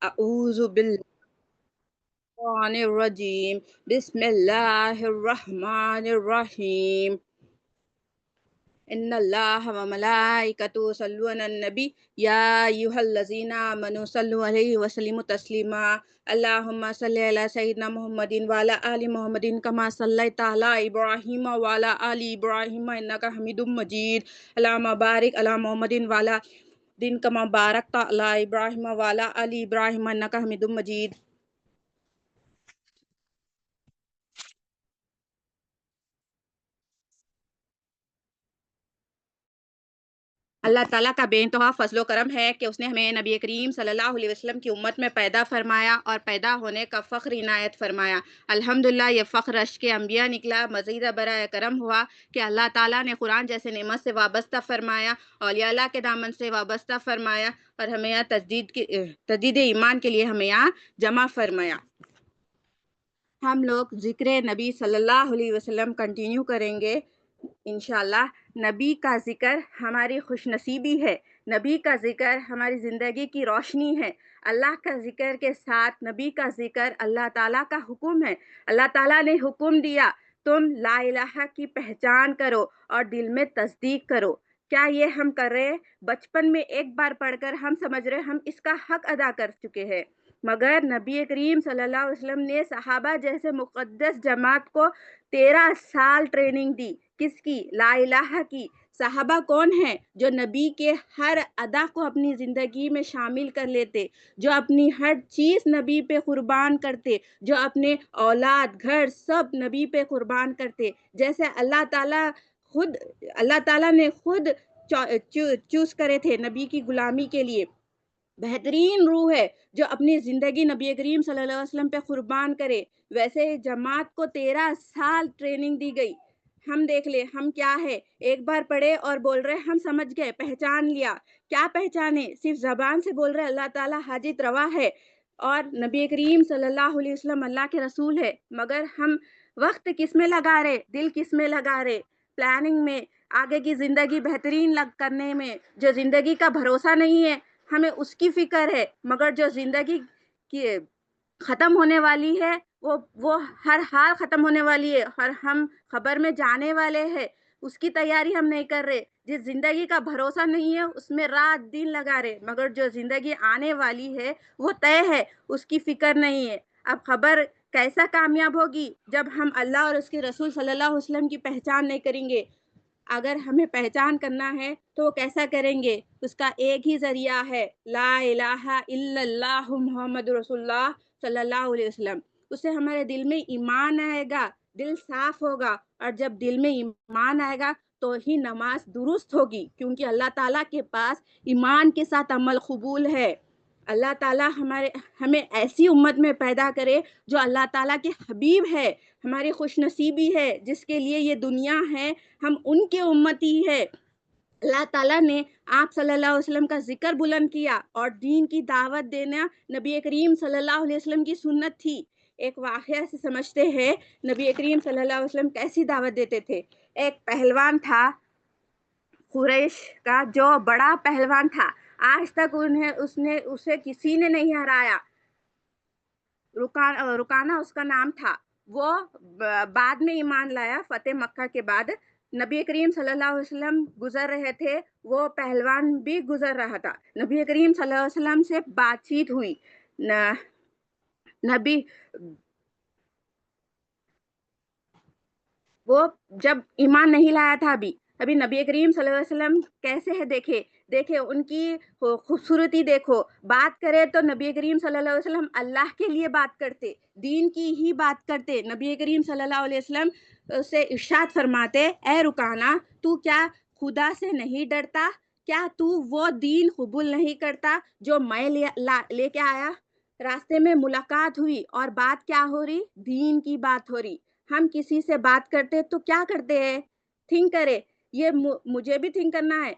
اعوذ بالشیطان الرجیم بسم اللہ الرحمن الرحیم ان اللہ و ملائکتہ یصلون علی النبی یا ایھا الذین آمنوا صلوا علیہ وسلموا تسلیما اللہم صلی علی سیدنا محمد وعلی آل محمد کما صلیت علی ابراہیم وعلی آل ابراہیم انک حمید مجید اللہم بارک علی محمد وعلی دن کما بارکت علی ابراہیم وعلی آل ابراہیم انک حمید مجید۔ اللہ تعالیٰ کا بے انتہا فضل و کرم ہے کہ اس نے ہمیں نبی کریم صلی اللہ علیہ وسلم کی امت میں پیدا فرمایا اور پیدا ہونے کا فخر عنایت فرمایا۔ الحمدللہ یہ فخر عشق انبیاء نکلا، مزید برائے کرم ہوا کہ اللہ تعالیٰ نے قرآن جیسے نعمت سے وابستہ فرمایا، اولیاء اللہ کے دامن سے وابستہ فرمایا اور ہمیں یہاں تجدید ایمان کے لیے ہمیں یہاں جمع فرمایا۔ ہم لوگ ذکر نبی صلی اللہ علیہ وسلم کنٹینیو کریں گے انشاءاللہ۔ نبی کا ذکر ہماری خوش نصیبی ہے، نبی کا ذکر ہماری زندگی کی روشنی ہے۔ اللہ کا ذکر کے ساتھ نبی کا ذکر اللہ تعالیٰ کا حکم ہے۔ اللہ تعالیٰ نے حکم دیا تم لا الہ کی پہچان کرو اور دل میں تصدیق کرو۔ کیا یہ ہم کر رہے؟ بچپن میں ایک بار پڑھ کر ہم سمجھ رہے ہم اس کا حق ادا کر چکے ہیں، مگر نبی کریم صلی اللہ علیہ وسلم نے صحابہ جیسے مقدس جماعت کو 13 سال ٹریننگ دی۔ کس کی؟ لا الہ کی۔ صحابہ کون ہیں؟ جو نبی کے ہر ادا کو اپنی زندگی میں شامل کر لیتے، جو اپنی ہر چیز نبی پہ قربان کرتے، جو اپنے اولاد گھر سب نبی پہ قربان کرتے۔ جیسے اللہ تعالیٰ نے خود چوز کرے تھے نبی کی غلامی کے لیے۔ بہترین روح ہے جو اپنی زندگی نبی کریم صلی اللہ علیہ وسلم پہ قربان کرے۔ ویسے جماعت کو 13 سال ٹریننگ دی گئی۔ ہم دیکھ لیں ہم کیا ہے، ایک بار پڑھے اور بول رہے ہم سمجھ گئے، پہچان لیا۔ کیا پہچانے؟ صرف زبان سے بول رہے اللہ تعالیٰ حاجت روا ہے اور نبی کریم صلی اللہ علیہ وسلم اللہ کے رسول ہے، مگر ہم وقت کس میں لگا رہے، دل کس میں لگا رہے؟ پلاننگ میں، آگے کی زندگی بہترین کرنے میں۔ جو زندگی کا بھروسہ نہیں ہے ہمیں اس کی فکر ہے، مگر جو زندگی کی ختم ہونے والی ہے وہ ہر حال ختم ہونے والی ہے اور ہم خبر میں جانے والے ہیں، اس کی تیاری ہم نہیں کر رہے۔ جس زندگی کا بھروسہ نہیں ہے اس میں رات دن لگا رہے، مگر جو زندگی آنے والی ہے وہ طے ہے، اس کی فکر نہیں ہے۔ اب خبر کیسا کامیاب ہوگی جب ہم اللہ اور اس کے رسول صلی اللہ علیہ وسلم کی پہچان نہیں کریں گے۔ اگر ہمیں پہچان کرنا ہے تو وہ کیسا کریں گے؟ اس کا ایک ہی ذریعہ ہے، لا الہ الا اللہ محمد رسول اللہ صلی اللہ علیہ وسلم۔ اس سے ہمارے دل میں ایمان آئے گا، دل صاف ہوگا، اور جب دل میں ایمان آئے گا تو ہی نماز درست ہوگی، کیونکہ اللہ تعالیٰ کے پاس ایمان کے ساتھ عمل قبول ہے۔ اللہ تعالیٰ ہمیں ایسی امت میں پیدا کرے جو اللہ تعالیٰ کے حبیب ہے، ہماری خوش نصیبی ہے، جس کے لیے یہ دنیا ہے، ہم ان کے امتی ہے۔ اللہ تعالیٰ نے آپ صلی اللہ علیہ وسلم کا ذکر بلند کیا اور دین کی دعوت دینا نبی کریم صلی اللہ علیہ وسلم کی سنت تھی۔ ایک واقعہ سے سمجھتے ہیں نبی کریم صلی اللہ علیہ وسلم کیسی دعوت دیتے تھے۔ ایک پہلوان تھا قریش کا، جو بڑا پہلوان تھا، آج تک اسے کسی نے نہیں ہرایا۔ رکانہ اس کا نام تھا۔ وہ بعد میں ایمان لایا فتح مکہ کے بعد۔ نبی کریم صلی اللہ علیہ وسلم گزر رہے تھے، وہ پہلوان بھی گزر رہا تھا، نبی کریم صلی اللہ علیہ وسلم سے بات چیت ہوئی۔ نبی وہ جب ایمان نہیں لایا تھا ابھی نبی کریم صلی اللہ علیہ وسلم کیسے ہے، دیکھے ان کی خوبصورتی دیکھو۔ بات کرے تو نبی کریم صلی اللہ علیہ وسلم اللہ کے لیے بات کرتے، دین کی ہی بات کرتے۔ نبی کریم صلی اللہ علیہ وسلم سے ارشاد فرماتے، اے رکانہ، تو کیا خدا سے نہیں ڈرتا؟ کیا تو وہ دین قبول نہیں کرتا جو میں لے کے آیا؟ راستے میں ملاقات ہوئی اور بات کیا ہو رہی؟ دین کی بات ہو رہی۔ ہم کسی سے بات کرتے تو کیا کرتے ہیں؟ تھنک کرے، یہ مجھے بھی تھنک کرنا ہے۔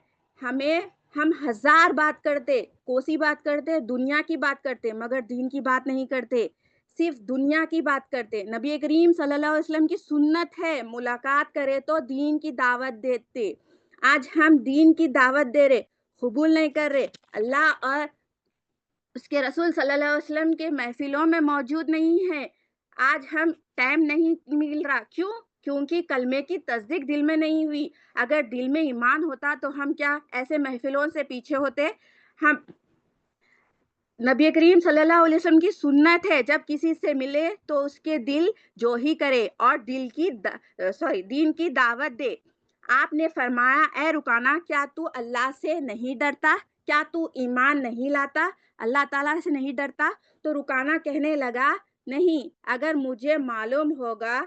ہم ہزار بات کرتے، کوسی بات کرتے، دنیا کی بات کرتے، مگر دین کی بات نہیں کرتے، صرف دنیا کی بات کرتے۔ نبی کریم صلی اللہ علیہ وسلم کی سنت ہے ملاقات کرے تو دین کی دعوت دیتے۔ آج ہم دین کی دعوت دے رہے، قبول نہیں کر رہے۔ اللہ اور اس کے رسول صلی اللہ علیہ وسلم کے محفلوں میں موجود نہیں ہیں. آج ہم ٹائم نہیں مل رہا. کیوں؟ کیونکہ کلمے کی تصدیق دل میں نہیں ہوئی. اگر دل میں ایمان ہوتا تو ہم کیا ایسے محفلوں سے پیچھے ہوتے؟ ہم نبی کریم صلی اللہ علیہ وسلم کی سنت ہے جب کسی سے ملے تو اس کے دل جو ہی کرے اور دین کی دعوت دے. آپ نے فرمایا اے رکانہ کیا تو اللہ سے نہیں ڈرتا؟ کیا تو ایمان نہیں لاتا؟ اللہ تعالیٰ سے نہیں ڈرتا؟ تو رکانہ کہنے لگا نہیں، اگر مجھے معلوم ہوگا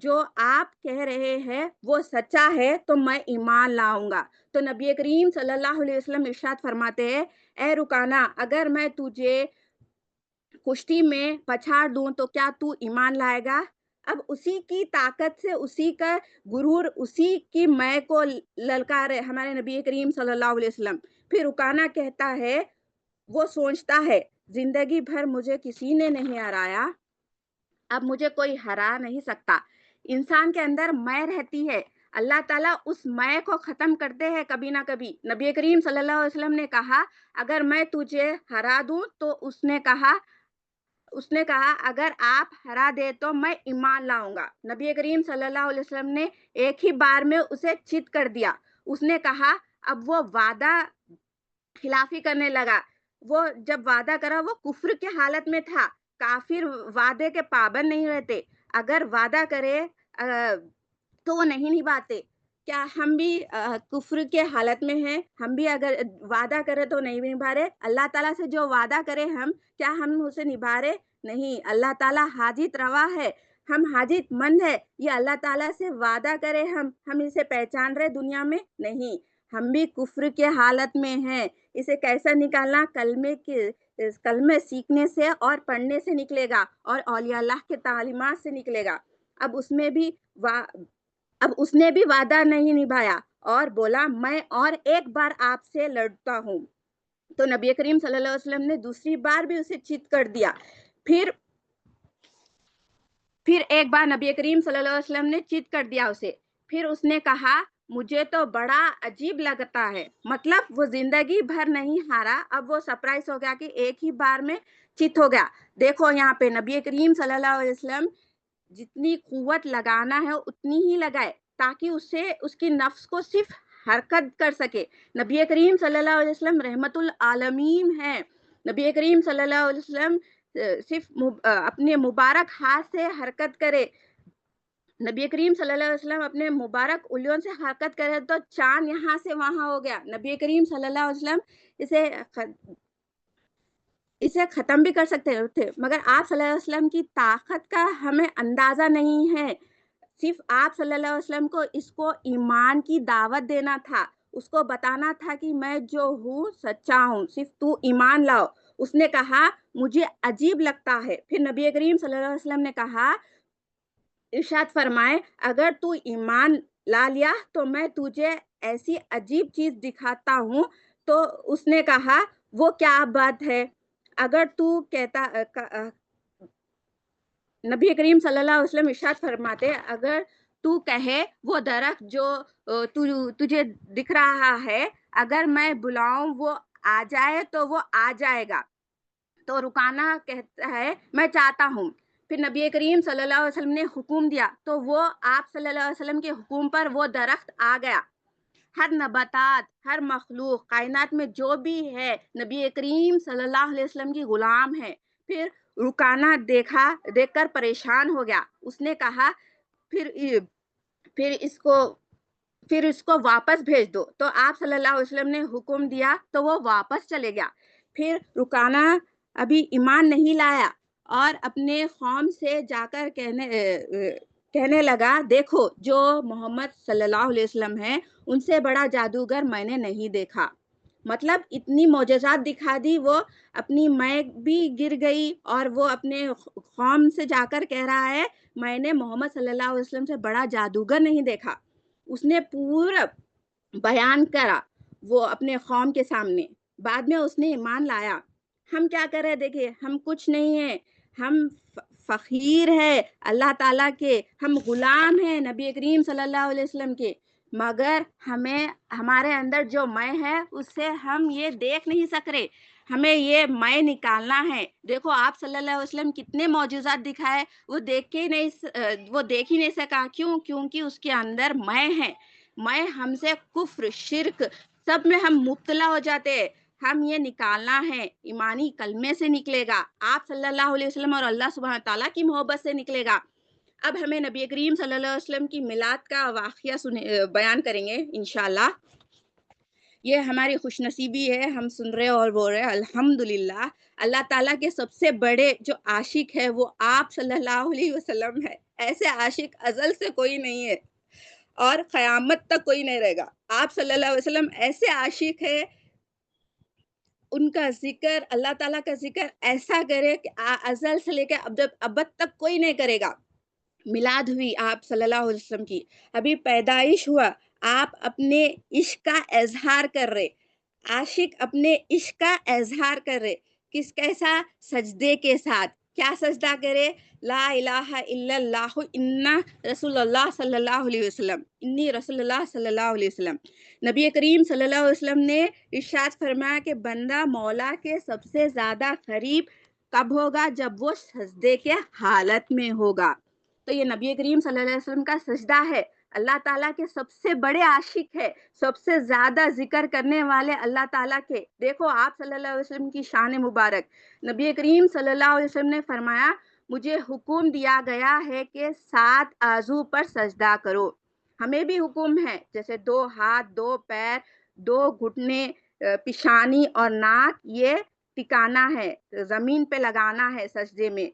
جو آپ کہہ رہے ہیں وہ سچا ہے تو میں ایمان لاؤں گا. تو نبی کریم صلی اللہ علیہ وسلم ارشاد فرماتے ہیں اے رکانہ اگر میں تجھے کشتی میں پچھاڑ دوں تو کیا تو ایمان لائے گا؟ اب اسی کی طاقت سے، اسی کا غرور، اسی کی میں کو للکارے ہمارے نبی کریم صلی اللہ علیہ وسلم. پھر رکانہ کہتا ہے، وہ سوچتا ہے زندگی بھر مجھے کسی نے نہیں ہرایا، اب مجھے کوئی ہرا نہیں سکتا. انسان کے اندر میں رہتی ہے، اللہ تعالیٰ اس میں کو ختم کرتے ہیں کبھی نہ کبھی. نبی کریم صلی اللہ علیہ وسلم نے کہا اگر میں تجھے ہرا دوں تو اس نے کہا اگر آپ ہرا دے تو میں ایمان لاؤں گا. نبی کریم صلی اللہ علیہ وسلم نے ایک ہی بار میں اسے چت کر دیا. اس نے کہا اب وہ وعدہ خلافی کرنے لگا. وہ جب وعدہ کرا وہ کفر کے حالت میں تھا. کافر وعدے کے پابند نہیں رہتے، اگر وعدہ کرے تو وہ نہیں نبھاتے. کیا ہم بھی کفر کے حالت میں ہیں؟ ہم بھی اگر وعدہ کرے تو نہیں نبھا رہے؟ اللہ تعالیٰ سے جو وعدہ کرے کیا ہم اسے نبھا رہے؟ نہیں. اللہ تعالیٰ حاجت روا ہے، ہم حاجت مند ہے. یہ اللہ تعالیٰ سے وعدہ کرے ہم اسے پہچان رہے دنیا میں؟ نہیں. ہم بھی کفر کے حالت میں ہیں. اسے کیسا نکالنا؟ کلمے سیکھنے سے اور پڑھنے سے نکلے گا اور اولیاء اللہ کے تعلیمات سے نکلے گا. اب اس نے بھی وعدہ نہیں نبھایا اور بولا میں اور ایک بار آپ سے لڑتا ہوں. تو نبی کریم صلی اللہ علیہ وسلم نے دوسری بار بھی اسے چت کر دیا. پھر ایک بار نبی کریم صلی اللہ علیہ وسلم نے چت کر دیا اسے. پھر اس نے کہا مجھے تو بڑا عجیب لگتا ہے، مطلب وہ زندگی بھر نہیں ہارا، اب وہ سرپرائز ہو گیا کہ ایک ہی بار میں چت ہو گیا. دیکھو یہاں پہ نبی کریم صلی اللہ علیہ وسلم جتنی قوت لگانا ہے اتنی ہی لگائے تاکہ اس کی نفس کو صرف حرکت کر سکے. نبی کریم صلی اللہ علیہ وسلم رحمت العالمین ہے. نبی کریم صلی اللہ علیہ وسلم صرف اپنے مبارک ہاتھ سے حرکت کرے، نبی کریم صلی اللہ علیہ وسلم اپنے مبارک انگلیوں سے حرکت کرے تو چاند یہاں سے وہاں ہو گیا. نبی کریم صلی اللہ علیہ وسلم اسے ختم بھی کر سکتے تھے، مگر آپ صلی اللہ علیہ وسلم کی طاقت کا ہمیں اندازہ نہیں ہے. صرف آپ صلی اللہ علیہ وسلم کو اس کو ایمان کی دعوت دینا تھا، اس کو بتانا تھا کہ میں جو ہوں سچا ہوں، صرف تو ایمان لاؤ. اس نے کہا مجھے عجیب لگتا ہے. پھر نبی کریم صلی اللہ علیہ وسلم نے کہا ارشاد فرمائے اگر تو ایمان لا لیا تو میں تجھے ایسی عجیب چیز دکھاتا ہوں. تو اس نے کہا وہ کیا بات ہے؟ اگر تو کہتا نبی کریم صلی اللہ علیہ وسلم ارشاد فرماتے اگر تو کہے وہ درخت جو تجھے دکھ رہا ہے اگر میں بلاؤں وہ آ جائے تو وہ آ جائے گا. تو رکانہ کہتا ہے میں چاہتا ہوں. پھر نبی کریم صلی اللہ علیہ وسلم نے حکم دیا تو وہ آپ صلی اللہ علیہ وسلم کے حکم پر وہ درخت آ گیا. ہر نباتات، ہر مخلوق کائنات میں جو بھی ہے نبی کریم صلی اللہ علیہ وسلم کی غلام ہے. پھر رکانہ دیکھ کر پریشان ہو گیا. اس نے کہا پھر اس کو واپس بھیج دو. تو آپ صلی اللہ علیہ وسلم نے حکم دیا تو وہ واپس چلے گیا. پھر رکانہ ابھی ایمان نہیں لایا اور اپنے قوم سے جا کر کہنے لگا دیکھو جو محمد صلی اللہ علیہ وسلم ہے ان سے بڑا جادوگر میں نے نہیں دیکھا. مطلب اتنی معجزات دکھا دی، وہ اپنی میں بھی گر گئی اور وہ اپنے قوم سے جا کر کہہ رہا ہے میں نے محمد صلی اللہ علیہ وسلم سے بڑا جادوگر نہیں دیکھا. اس نے پورا بیان کرا وہ اپنے قوم کے سامنے. بعد میں اس نے ایمان لایا. ہم کیا کر رہے دیکھیں، ہم کچھ نہیں ہیں، ہم فقیر ہے اللہ تعالیٰ کے، ہم غلام ہیں نبی کریم صلی اللہ علیہ وسلم کے، مگر ہمارے اندر جو میں ہے اس سے ہم یہ دیکھ نہیں سک رہے. ہمیں یہ میں نکالنا ہے. دیکھو آپ صلی اللہ علیہ وسلم کتنے معجزات دکھائے, وہ دیکھ ہی نہیں سکا. کیوں؟ کیونکہ اس کے اندر میں ہے. میں ہم سے کفر شرک سب میں ہم مبتلا ہو جاتے ہیں. ہم یہ نکالنا ہے, ایمانی کلمے سے نکلے گا, آپ صلی اللہ علیہ وسلم اور اللہ سبحانہ تعالیٰ کی محبت سے نکلے گا. اب ہمیں نبی کریم صلی اللہ علیہ وسلم کی میلاد کا واقعہ بیان کریں گے انشاءاللہ. یہ ہماری خوش نصیبی ہے, ہم سن رہے اور بول رہے الحمدللہ. اللہ تعالیٰ کے سب سے بڑے جو عاشق ہے وہ آپ صلی اللہ علیہ وسلم ہے. ایسے عاشق ازل سے کوئی نہیں ہے اور قیامت تک کوئی نہیں رہے گا. آپ صلی اللہ علیہ وسلم ایسے عاشق ہے, ان کا ذکر, اللہ تعالیٰ کا ذکر ایسا کرے کہ ازل سے لے کے ابد تک کوئی نہیں کرے گا. میلاد ہوئی آپ صلی اللہ علیہ وسلم کی, ابھی پیدائش ہوا, آپ اپنے عشق کا اظہار کر رہے. عاشق اپنے عشق کا اظہار کر رہے. کس کیسا؟ سجدے کے ساتھ. کیا سجدہ کرے؟ لا الہ الا اللہ انا رسول اللہ صلی اللہ علیہ وسلم, انی رسول اللہ صلی اللہ علیہ وسلم. نبی کریم صلی اللہ علیہ وسلم نے ارشاد فرمایا کہ بندہ مولا کے سب سے زیادہ قریب کب ہوگا؟ جب وہ سجدے کے حالت میں ہوگا. تو یہ نبی کریم صلی اللہ علیہ وسلم کا سجدہ ہے. اللہ تعالیٰ کے سب سے بڑے عاشق ہے, سب سے زیادہ ذکر کرنے والے اللہ تعالیٰ کے. دیکھو آپ صلی اللہ علیہ وسلم کی شان مبارک. نبی کریم صلی اللہ علیہ وسلم نے فرمایا مجھے حکم دیا گیا ہے کہ 7 عضو پر سجدہ کرو. ہمیں بھی حکم ہے, جیسے 2 ہاتھ, 2 پیر, 2 گھٹنے, پیشانی اور ناک, یہ ٹکانا ہے, زمین پہ لگانا ہے سجدے میں.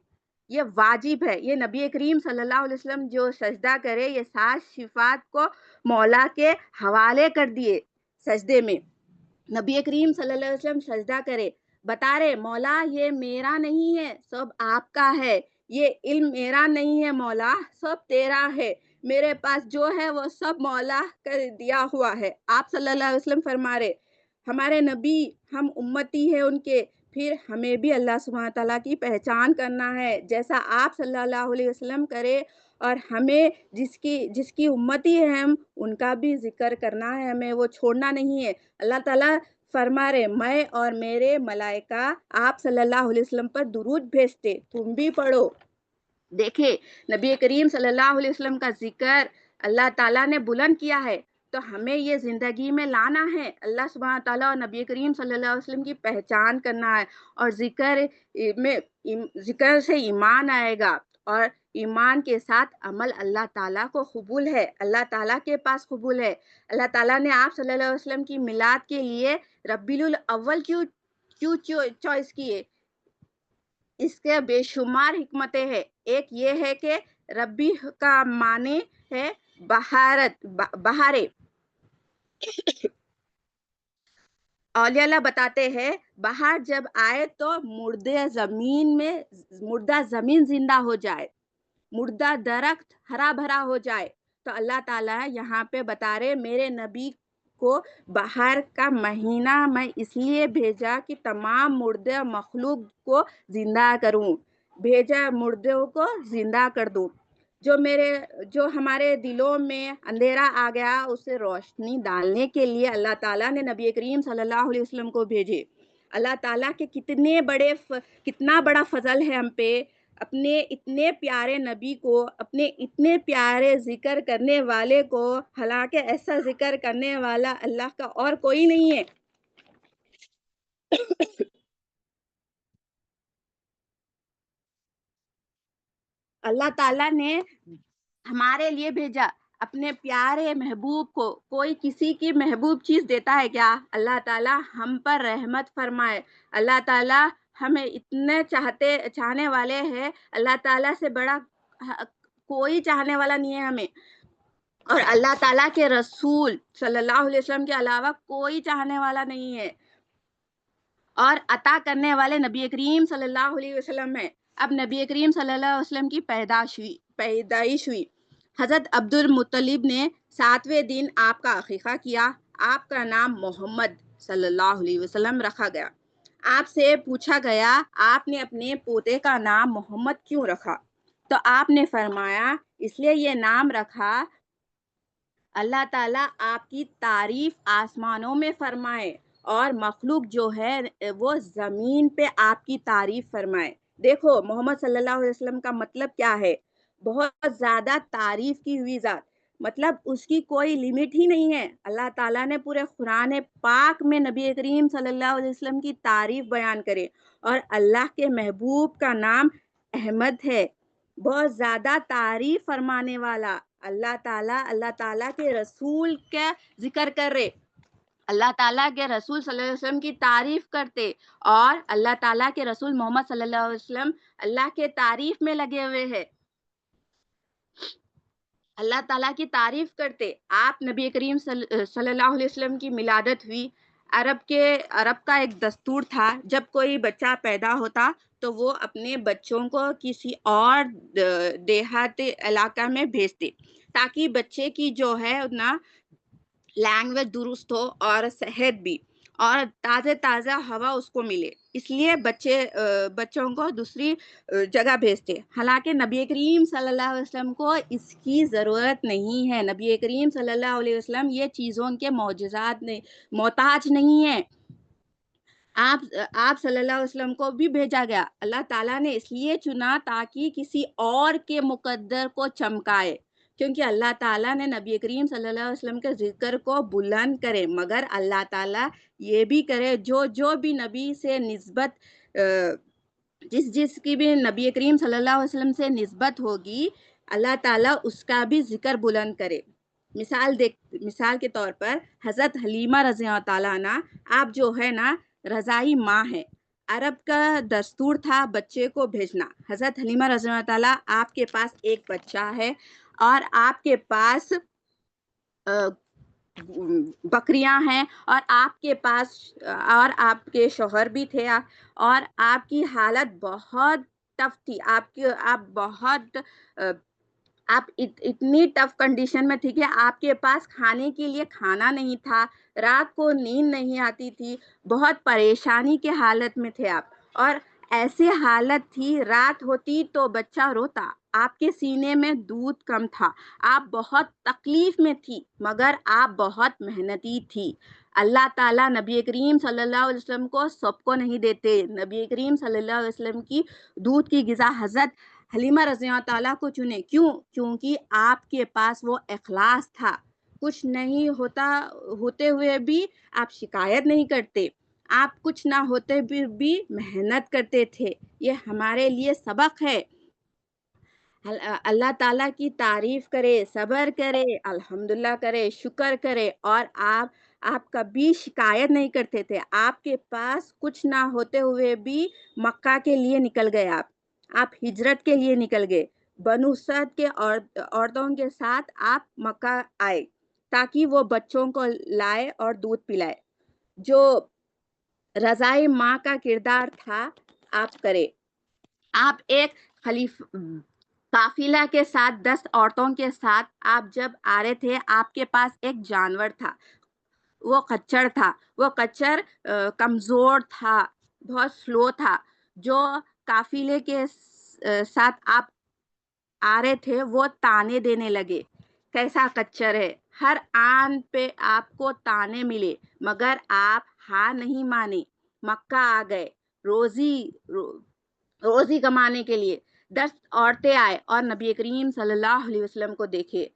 یہ واجب ہے. یہ نبی کریم صلی اللہ علیہ وسلم جو سجدہ کرے, یہ 7 صفات کو مولا کے حوالے کر دیے سجدے میں. نبی کریم صلی اللہ علیہ وسلم سجدہ کرے, بتا رہے مولا یہ میرا نہیں ہے, سب آپ کا ہے. یہ علم میرا نہیں ہے مولا, سب تیرا ہے. میرے پاس جو ہے وہ سب مولا کر دیا ہوا ہے. آپ صلی اللہ علیہ وسلم فرما رہے ہمارے نبی, ہم امتی ہیں ان کے, پھر ہمیں بھی اللہ سبحانہ تعالیٰ کی پہچان کرنا ہے جیسا آپ صلی اللہ علیہ وسلم کرے, اور ہمیں جس کی امتی ہے ہم ان کا بھی ذکر کرنا ہے, ہمیں وہ چھوڑنا نہیں ہے. اللہ تعالیٰ فرما رہے میں اور میرے ملائکہ آپ صلی اللہ علیہ وسلم پر درود بھیجتے, تم بھی پڑھو. دیکھے نبی کریم صلی اللہ علیہ وسلم کا ذکر اللہ تعالیٰ نے بلند کیا ہے, تو ہمیں یہ زندگی میں لانا ہے. اللہ سبحانہ تعالیٰ اور نبی کریم صلی اللہ علیہ وسلم کی پہچان کرنا ہے, اور ذکر سے ایمان آئے گا, اور ایمان کے ساتھ عمل اللہ تعالیٰ کو قبول ہے, اللہ تعالیٰ کے پاس قبول ہے. اللہ تعالیٰ نے آپ صلی اللہ علیہ وسلم کی میلاد کے لیے ربیع الاول کیوں چوائس کیے؟ اس کے بے شمار حکمتیں ہیں. ایک یہ ہے کہ ربیع کا معنی ہے بہارے. اولیاء اللہ بتاتے ہیں بہار جب آئے تو مردہ زمین زندہ ہو جائے, مردہ درخت ہرا بھرا ہو جائے. تو اللہ تعالیٰ یہاں پہ بتا رہے میرے نبی کو بہار کا مہینہ میں اس لیے بھیجا کہ تمام مردہ مخلوق کو زندہ کروں, بھیجا مردوں کو زندہ کر دوں. جو ہمارے دلوں میں اندھیرا آ گیا اسے روشنی ڈالنے کے لیے اللہ تعالیٰ نے نبی کریم صلی اللہ علیہ وسلم کو بھیجے. اللہ تعالیٰ کے کتنا بڑا فضل ہے ہم پہ, اپنے اتنے پیارے نبی کو, اپنے اتنے پیارے ذکر کرنے والے کو, حالانکہ ایسا ذکر کرنے والا اللہ کا اور کوئی نہیں ہے. اللہ تعالیٰ نے ہمارے لیے بھیجا اپنے پیارے محبوب کو. کوئی کسی کی محبوب چیز دیتا ہے کیا؟ اللہ تعالیٰ ہم پر رحمت فرمائے. اللہ تعالیٰ ہمیں اتنے چاہنے والے ہیں, اللہ تعالیٰ سے بڑا کوئی چاہنے والا نہیں ہے ہمیں, اور اللہ تعالیٰ کے رسول صلی اللہ علیہ وسلم کے علاوہ کوئی چاہنے والا نہیں ہے, اور عطا کرنے والے نبی کریم صلی اللہ علیہ وسلم ہے. اب نبی کریم صلی اللہ علیہ وسلم کی پیدائش ہوئی. حضرت عبد المطلب نے 7ویں دن آپ کا عقیقہ کیا. آپ کا نام محمد صلی اللہ علیہ وسلم رکھا گیا. آپ سے پوچھا گیا آپ نے اپنے پوتے کا نام محمد کیوں رکھا؟ تو آپ نے فرمایا اس لیے یہ نام رکھا اللہ تعالیٰ آپ کی تعریف آسمانوں میں فرمائے اور مخلوق جو ہے وہ زمین پہ آپ کی تعریف فرمائے۔ دیکھو محمد صلی اللہ علیہ وسلم کا مطلب کیا ہے، بہت زیادہ تعریف کی ہوئی ذات، مطلب اس کی کوئی لمٹ ہی نہیں ہے۔ اللہ تعالیٰ نے پورے قرآن پاک میں نبی کریم صلی اللہ علیہ وسلم کی تعریف بیان کرے، اور اللہ کے محبوب کا نام احمد ہے، بہت زیادہ تعریف فرمانے والا۔ اللہ تعالیٰ کے رسول کا ذکر کر رہے، اللہ تعالیٰ کے رسول صلی اللہ علیہ وسلم کی تعریف کرتے، اور اللہ تعالیٰ کے رسول محمد صلی اللہ علیہ وسلم اللہ کے تعریف میں لگے ہوئے ہیں، اللہ تعالیٰ کی تعریف کرتے۔ آپ نبی کریم صلی اللہ علیہ وسلم کی ولادت ہوئی، عرب کا ایک دستور تھا، جب کوئی بچہ پیدا ہوتا تو وہ اپنے بچوں کو کسی اور دیہاتی علاقہ میں بھیجتے، تاکہ بچے کی جو ہے نا لینگویج درست ہو اور صحت بھی، اور تازہ ہوا اس کو ملے، اس لیے بچوں کو دوسری جگہ بھیجتے۔ حالانکہ نبی کریم صلی اللہ علیہ وسلم کو اس کی ضرورت نہیں ہے، نبی کریم صلی اللہ علیہ وسلم یہ چیزوں کے معجزات محتاج نہیں ہے۔ آپ صلی اللہ علیہ وسلم کو بھی بھیجا گیا، اللہ تعالیٰ نے اس لیے چنا تاکہ کسی اور کے مقدر کو چمکائے، کیونکہ اللہ تعالیٰ نے نبی کریم صلی اللہ علیہ وسلم کے ذکر کو بلند کرے، مگر اللہ تعالیٰ یہ بھی کرے جو بھی نبی سے نسبت جس کی بھی نبی کریم صلی اللہ علیہ وسلم سے نسبت ہوگی، اللہ تعالیٰ اس کا بھی ذکر بلند کرے۔ مثال کے طور پر حضرت حلیمہ رضی اللہ تعالیٰ عنہ، آپ جو ہے نا رضائی ماں ہے، عرب کا دستور تھا بچے کو بھیجنا۔ حضرت حلیمہ رضی اللہ تعالیٰ، آپ کے پاس ایک بچہ ہے، اور آپ کے پاس بکریاں ہیں، اور آپ کے شوہر بھی تھے، اور آپ کی حالت بہت ٹف تھی، آپ اتنی ٹف کنڈیشن میں تھی کہ آپ کے پاس کھانے کے لیے کھانا نہیں تھا، رات کو نیند نہیں آتی تھی، بہت پریشانی کے حالت میں تھے آپ، اور ایسی حالت تھی رات ہوتی تو بچہ روتا، آپ کے سینے میں دودھ کم تھا، آپ بہت تکلیف میں تھی، مگر آپ بہت محنتی تھی۔ اللہ تعالیٰ نبی کریم صلی اللہ علیہ وسلم کو سب کو نہیں دیتے، نبی کریم صلی اللہ علیہ وسلم کی دودھ کی غذا حضرت حلیمہ رضی اللہ تعالیٰ کو چنے، کیونکہ آپ کے پاس وہ اخلاص تھا، کچھ نہیں ہوتے ہوئے بھی آپ شکایت نہیں کرتے، آپ کچھ نہ ہوتے بھی محنت کرتے تھے۔ یہ ہمارے لیے سبق ہے۔ اللہ تعالیٰ کی تعریف کرے، صبر کرے، الحمدللہ کرے، شکر کرے، اور آپ کبھی شکایت نہیں کرتے تھے۔ آپ کے پاس کچھ نہ ہوتے ہوئے بھی مکہ کے لیے نکل گئے، آپ ہجرت کے لیے نکل گئے، بنو سعد کے عورتوں کے ساتھ آپ مکہ آئے تاکہ وہ بچوں کو لائے اور دودھ پلائے، جو رضائی ماں کا کردار تھا آپ کرے۔ آپ ایک قافلہ کے ساتھ 10 عورتوں کے ساتھ آپ جب آ رہے تھے، آپ کے پاس ایک جانور تھا، وہ کچر تھا، وہ کچر کمزور تھا، بہت سلو تھا، جو قافلے کے ساتھ آپ آ رہے تھے وہ تانے دینے لگے، کیسا کچر ہے، ہر آن پہ آپ کو تانے ملے، مگر آپ ہار نہیں مانے، مکہ آ گئے روزی کمانے کے لیے۔ 10 عورتیں آئے اور نبی کریم صلی اللہ علیہ وسلم کو دیکھے،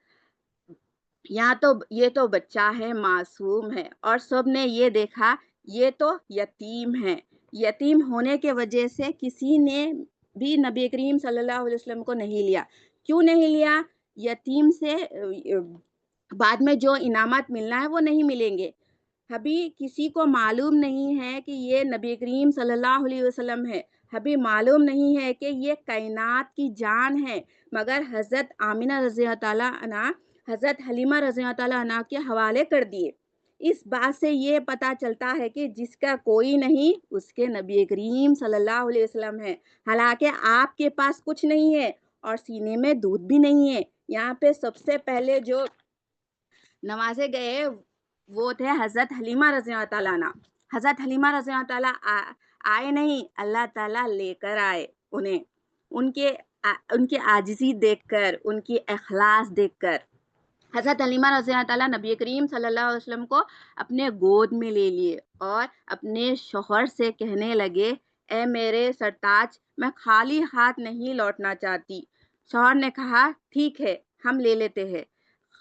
یہ تو بچہ ہے، معصوم ہے، اور سب نے یہ دیکھا یہ تو یتیم ہے۔ یتیم ہونے کے وجہ سے کسی نے بھی نبی کریم صلی اللہ علیہ وسلم کو نہیں لیا۔ کیوں نہیں لیا؟ یتیم سے بعد میں جو انعامات ملنا ہے وہ نہیں ملیں گے۔ ابھی کسی کو معلوم نہیں ہے کہ یہ نبی کریم صلی اللہ علیہ وسلم ہے، ابھی معلوم نہیں ہے کہ یہ کائنات کی جان ہے، مگر حضرت آمنہ رضی اللہ تعالیٰ عنہ، حضرت حلیمہ رضی اللہ تعالیٰ عنہ کے حوالے کر دیے۔ اس بات سے یہ پتہ چلتا ہے کہ جس کا کوئی نہیں اس کے نبی کریم صلی اللہ علیہ وسلم ہے، حالانکہ آپ کے پاس کچھ نہیں ہے اور سینے میں دودھ بھی نہیں ہے۔ یہاں پہ سب سے پہلے جو نوازے گئے وہ تھے حضرت حلیمہ رضی اللہ تعالیٰ عنہ۔ حضرت حلیمہ رضی اللہ تعالیٰ آئے نہیں، اللہ تعالیٰ لے کر آئے انہیں، ان کے عاجزی دیکھ کر، ان کی اخلاص دیکھ کر۔ حضرت حلیمہ رضی اللہ تعالیٰ نبی کریم صلی اللہ علیہ وسلم کو اپنے گود میں لے لیے اور اپنے شوہر سے کہنے لگے، اے میرے سرتاج، میں خالی ہاتھ نہیں لوٹنا چاہتی۔ شوہر نے کہا، ٹھیک ہے، ہم لے لیتے ہیں،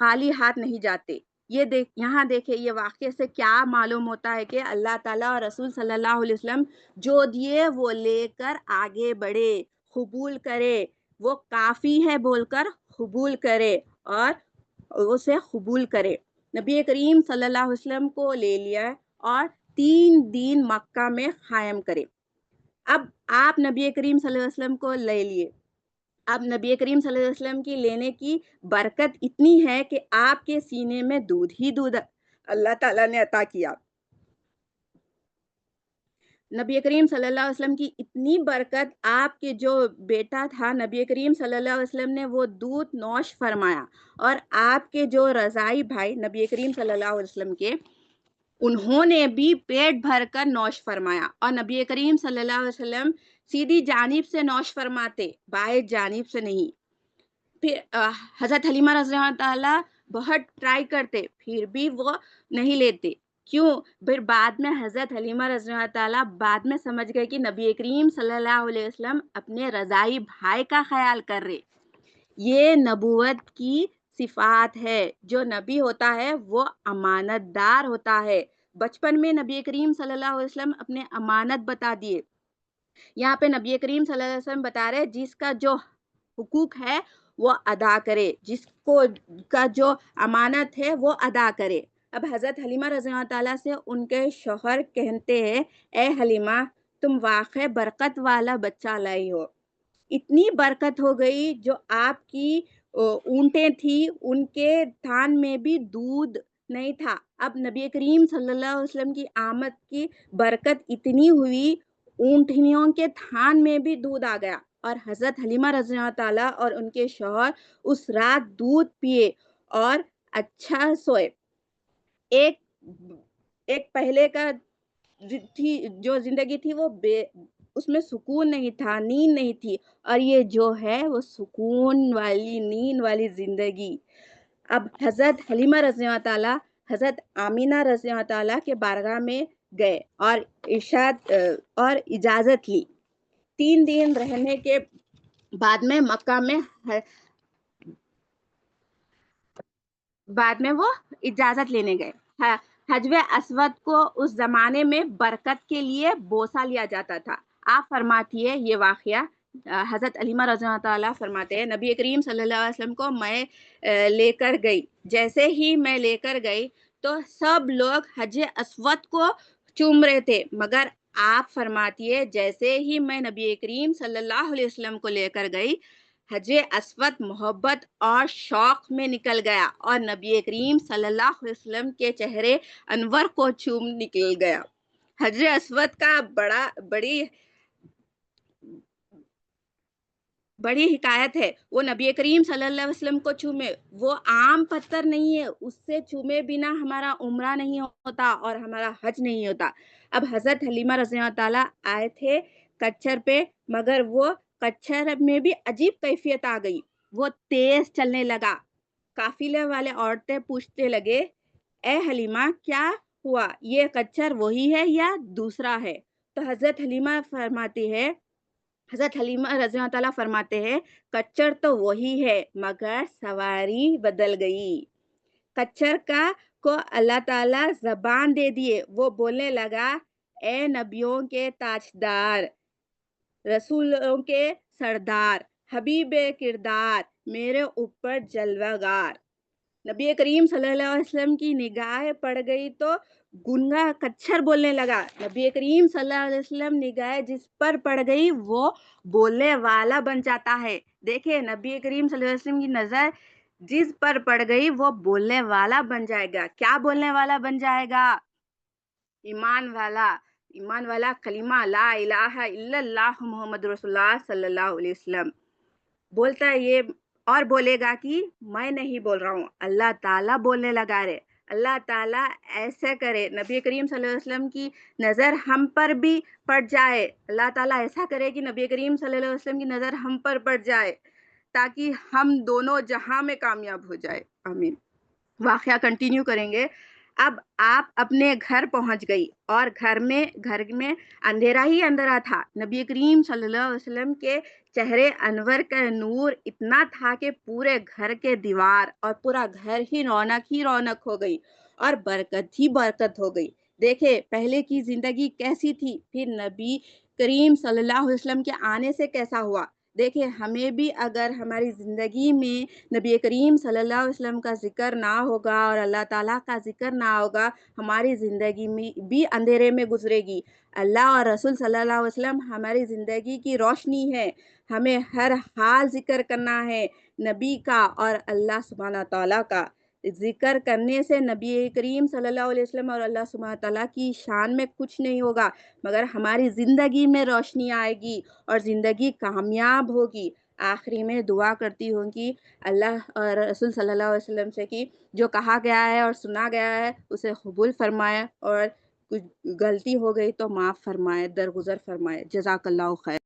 خالی ہاتھ نہیں جاتے۔ یہاں دیکھیں، یہ واقعے سے کیا معلوم ہوتا ہے کہ اللہ تعالیٰ اور رسول صلی اللہ علیہ وسلم جو دیے وہ لے کر آگے بڑھے، قبول کرے، وہ کافی ہے بول کر قبول کرے اور اسے قبول کرے۔ نبی کریم صلی اللہ علیہ وسلم کو لے لیا اور 3 دن مکہ میں قائم کرے۔ اب آپ نبی کریم صلی اللہ علیہ وسلم کو لے لیے۔ اب نبی کریم صلی اللہ علیہ وسلم کی لینے کی برکت اتنی ہے کہ آپ کے سینے میں دودھ ہی دودھ اللہ تعالیٰ نے عطا کیا۔ نبی کریم صلی اللہ علیہ وسلم کی اتنی برکت، آپ کے جو بیٹا تھا نبی کریم صلی اللہ علیہ وسلم نے وہ دودھ نوش فرمایا، اور آپ کے جو رضائی بھائی نبی کریم صلی اللہ علیہ وسلم کے، انہوں نے بھی پیٹ بھر کر نوش فرمایا، اور نبی کریم صلی اللہ علیہ وسلم سیدھی جانب سے نوش فرماتے، بائیں جانب سے نہیں۔ پھر حضرت حلیمہ رضی اللہ تعالیٰ بہت ٹرائی کرتے، پھر بھی وہ نہیں لیتے۔ کیوں؟ پھر بعد میں حضرت حلیمہ رضی اللہ تعالیٰ بعد میں سمجھ گئے کہ نبی کریم صلی اللہ علیہ وسلم اپنے رضائی بھائی کا خیال کر رہے۔ یہ نبوت کی صفات ہے۔ جو نبی ہوتا ہے وہ امانت دار ہوتا ہے۔ بچپن میں نبی کریم صلی اللہ علیہ وسلم اپنے امانت بتا دیے۔ یہاں پہ نبی کریم صلی اللہ علیہ وسلم بتا رہے، جس کا جو حقوق ہے وہ ادا کرے، جس کو کا جو امانت ہے وہ ادا کرے۔ اب حضرت حلیمہ رضی اللہ تعالیٰ سے ان کے شوہر کہتے ہیں، اے حلیمہ، تم واقع برکت والا بچہ لائی ہو۔ اتنی برکت ہو گئی، جو آپ کی اونٹیں تھی ان کے تھان میں بھی دودھ نہیں تھا۔ اب نبی کریم صلی اللہ علیہ وسلم کی آمد کی برکت اتنی ہوئی، اونٹنیوں کے تھان میں بھی دودھ آ گیا، اور حضرت حلیمہ رضی اللہ تعالیٰ اور ان کے شوہر اس رات دودھ پیے اور اچھا سوئے۔ ایک پہلے کا جو زندگی تھی وہ اس میں سکون نہیں تھا، نیند نہیں تھی، اور یہ جو ہے وہ سکون والی نیند والی زندگی۔ اب حضرت حلیمہ رضی اللہ تعالیٰ حضرت آمینہ رضی اللہ تعالیٰ کے بارگاہ میں گئے اور ارشاد اور اجازت لی۔ 3 دن رہنے کے بعد میں مکہ میں وہ اجازت لینے گئے۔ حجر اسود کو اس زمانے میں برکت کے لیے بوسہ لیا جاتا تھا۔ آپ فرماتی ہے، یہ واقعہ حضرت حلیمہ رضی اللہ تعالیٰ فرماتے ہیں، نبی کریم صلی اللہ علیہ وسلم کو میں لے کر گئی۔ جیسے ہی میں لے کر گئی تو سب لوگ حجر اسود کو چوم رہے تھے، مگر آپ فرماتی ہے، جیسے ہی میں نبی کریم صلی اللہ علیہ وسلم کو لے کر گئی، حجر اسود محبت اور شوق میں نکل گیا، اور نبی کریم صلی اللہ علیہ وسلم کے چہرے انور کو چوم نکل گیا۔ حجر اسود کا بڑی حکایت ہے، وہ نبی کریم صلی اللہ علیہ وسلم کو چومے، وہ عام پتھر نہیں ہے، اس سے چومے بنا ہمارا عمرہ نہیں ہوتا اور ہمارا حج نہیں ہوتا۔ اب حضرت حلیمہ رضی اللہ تعالیٰ آئے تھے کچھر پہ، مگر وہ کچھر میں بھی عجیب کیفیت آ گئی، وہ تیز چلنے لگا۔ قافلے والے عورتیں پوچھتے لگے، اے حلیمہ، کیا ہوا؟ یہ کچھر وہی ہے یا دوسرا ہے؟ تو حضرت حلیمہ رضی اللہ تعالیٰ فرماتے ہیں، کچھر تو وہی ہے، مگر سواری بدل گئی۔ کچھر کو اللہ تعالیٰ زبان دے دیے، وہ بولنے لگا، اے نبیوں کے تاجدار، رسولوں کے سردار، حبیب کردار، میرے اوپر جلوہ گار۔ نبی کریم صلی اللہ علیہ وسلم کی نگاہ پڑ گئی تو گنگا کچھر بولنے لگا۔ نبی کریم صلی اللہ علیہ وسلم نگاہ جس پر پڑ گئی وہ بولنے والا بن جاتا ہے۔ دیکھیں، نبی کریم صلی اللہ علیہ وسلم کی نظر جس پر پڑ گئی وہ بولنے والا بن جائے گا۔ کیا بولنے والا بن جائے گا؟ ایمان والا کلمہ لا الہ الا اللہ محمد رسول اللہ صلی اللہ علیہ وسلم بولتا ہے، یہ اور بولے گا کہ میں نہیں بول رہا ہوں، اللہ تعالیٰ بولنے لگا رہے۔ اللہ تعالیٰ ایسے کرے، نبی کریم صلی اللہ علیہ وسلم کی نظر ہم پر بھی پڑ جائے۔ اللہ تعالیٰ ایسا کرے کہ نبی کریم صلی اللہ علیہ وسلم کی نظر ہم پر پڑ جائے، تاکہ ہم دونوں جہاں میں کامیاب ہو جائے۔ آمین۔ واقعہ کنٹینیو کریں گے۔ اب آپ اپنے گھر پہنچ گئی اور گھر میں اندھیرا ہی اندھیرا تھا۔ نبی کریم صلی اللہ علیہ وسلم کے چہرے انور کا نور اتنا تھا کہ پورے گھر کے دیوار اور پورا گھر ہی رونق ہو گئی اور برکت ہی برکت ہو گئی۔ دیکھے پہلے کی زندگی کیسی تھی، پھر نبی کریم صلی اللہ علیہ وسلم کے آنے سے کیسا ہوا۔ دیکھیں ہمیں بھی اگر ہماری زندگی میں نبی کریم صلی اللہ علیہ وسلم کا ذکر نہ ہوگا اور اللہ تعالیٰ کا ذکر نہ ہوگا، ہماری زندگی میں بھی اندھیرے میں گزرے گی۔ اللہ اور رسول صلی اللہ علیہ وسلم ہماری زندگی کی روشنی ہے۔ ہمیں ہر حال ذکر کرنا ہے نبی کا اور اللہ سبحانہ تعالیٰ کا۔ ذکر کرنے سے نبی کریم صلی اللہ علیہ وسلم اور اللہ سبحانہ تعالیٰ کی شان میں کچھ نہیں ہوگا، مگر ہماری زندگی میں روشنی آئے گی اور زندگی کامیاب ہوگی۔ آخری میں دعا کرتی ہوں کہ اللہ اور رسول صلی اللہ علیہ وسلم سے کہ جو کہا گیا ہے اور سنا گیا ہے اسے قبول فرمائے، اور کچھ غلطی ہو گئی تو معاف فرمائے، درگزر فرمائے۔ جزاک اللہ خیر۔